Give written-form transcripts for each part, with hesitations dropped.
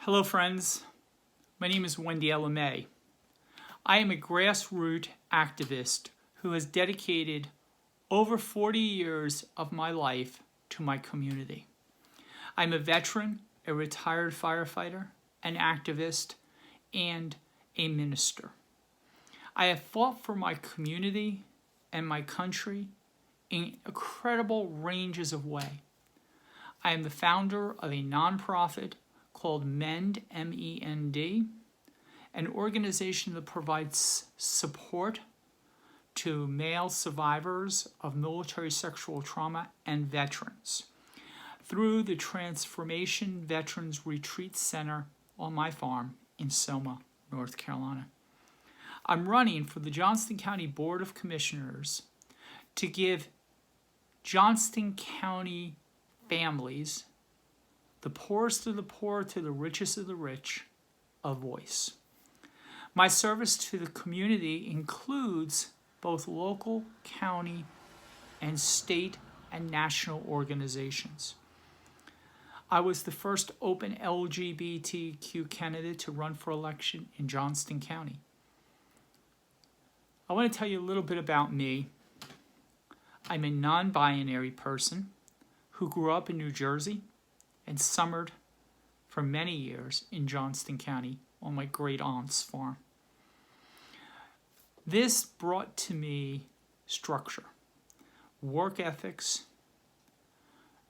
Hello friends, my name is Wendy. I am a grassroots activist who has dedicated over 40 years of my life to my community. I'm a veteran, a retired firefighter, an activist, and a minister. I have fought for my community and my country in incredible ranges of ways. I am the founder of a nonprofit called MEND, M-E-N-D, an organization that provides support to male survivors of military sexual trauma and veterans through the Transformation Veterans Retreat Center on my farm in Selma, North Carolina. I'm running for the Johnston County Board of Commissioners to give Johnston County families, the poorest of the poor to the richest of the rich, a voice. My service to the community includes both local, county, and state and national organizations. I was the first open LGBTQ candidate to run for election in Johnston County. I want to tell you a little bit about me. I'm a non-binary person who grew up in New Jersey and summered for many years in Johnston County on my great aunt's farm. This brought to me structure, work ethics,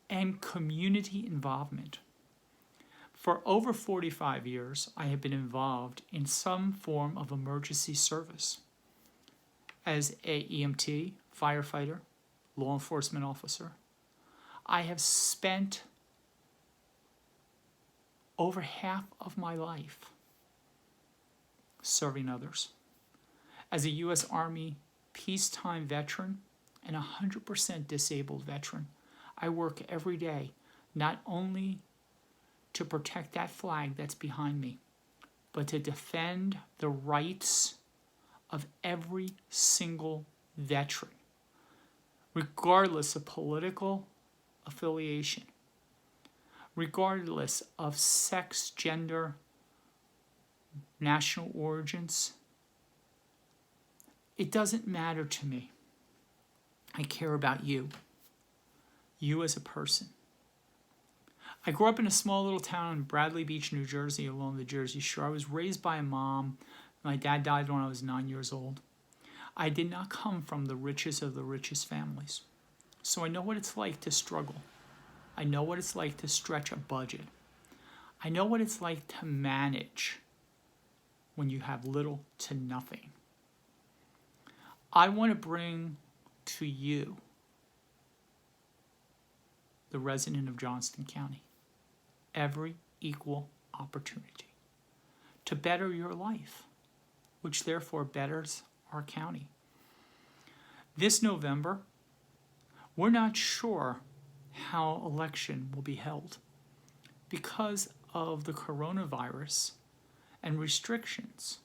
and community involvement. For over 45 years, I have been involved in some form of emergency service as a EMT, firefighter, law enforcement officer. I have spent over half of my life serving others. As a U.S. Army peacetime veteran and 100% disabled veteran, I work every day not only to protect that flag that's behind me, but to defend the rights of every single veteran, regardless of political affiliation, regardless of sex, gender, national origins. It doesn't matter to me. I care about you as a person. I grew up in a small little town in Bradley Beach, New Jersey, along the Jersey Shore. I was raised by a mom. My dad died when I was 9 years old. I did not come from the richest of the richest families. So I know what it's like to struggle. I know what it's like to stretch a budget. I know what it's like to manage when you have little to nothing. I want to bring to you, the resident of Johnston County, every equal opportunity to better your life, which therefore betters our county. This November, we're not sure how election will be held because of the coronavirus and restrictions.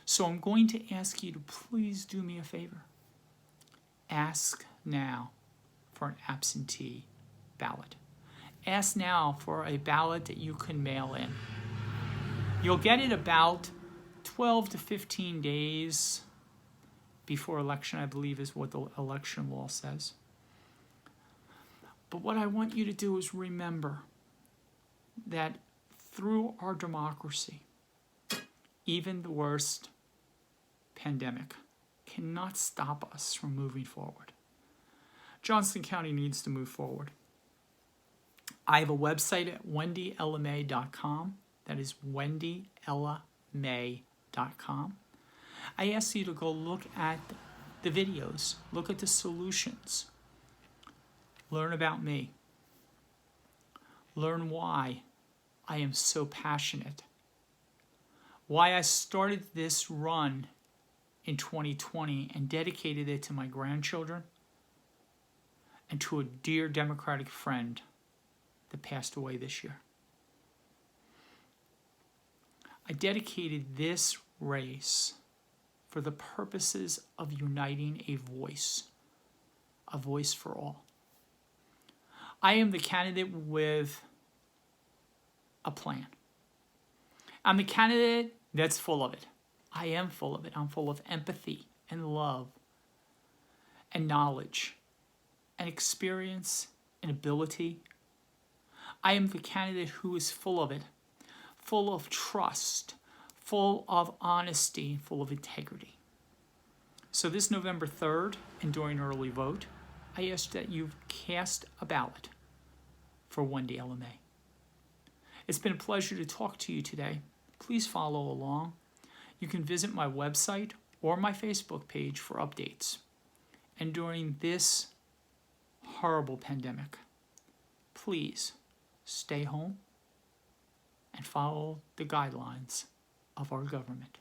So I'm going to ask you to please do me a favor. Ask now for an absentee ballot. Ask now for a ballot that you can mail in. You'll get it about 12 to 15 days before election, I believe is what the election law says. But what I want you to do is remember that through our democracy, even the worst pandemic cannot stop us from moving forward. Johnston County needs to move forward. I have a website at wendylma.com. That is wendylma.com. I ask you to go look at the videos, look at the solutions, learn about me, learn why I am so passionate, why I started this run in 2020 and dedicated it to my grandchildren and to a dear Democratic friend that passed away this year. I dedicated this race for the purposes of uniting a voice for all. I am the candidate with a plan. I'm the candidate that's full of it. I am full of it. I'm full of empathy and love and knowledge and experience and ability. I am the candidate who is full of it, full of trust, full of honesty, full of integrity. So this November 3rd, and during early vote, I ask that you cast a ballot for Wendy LMA. It's been a pleasure to talk to you today. Please follow along. You can visit my website or my Facebook page for updates. And during this horrible pandemic, please stay home and follow the guidelines of our government.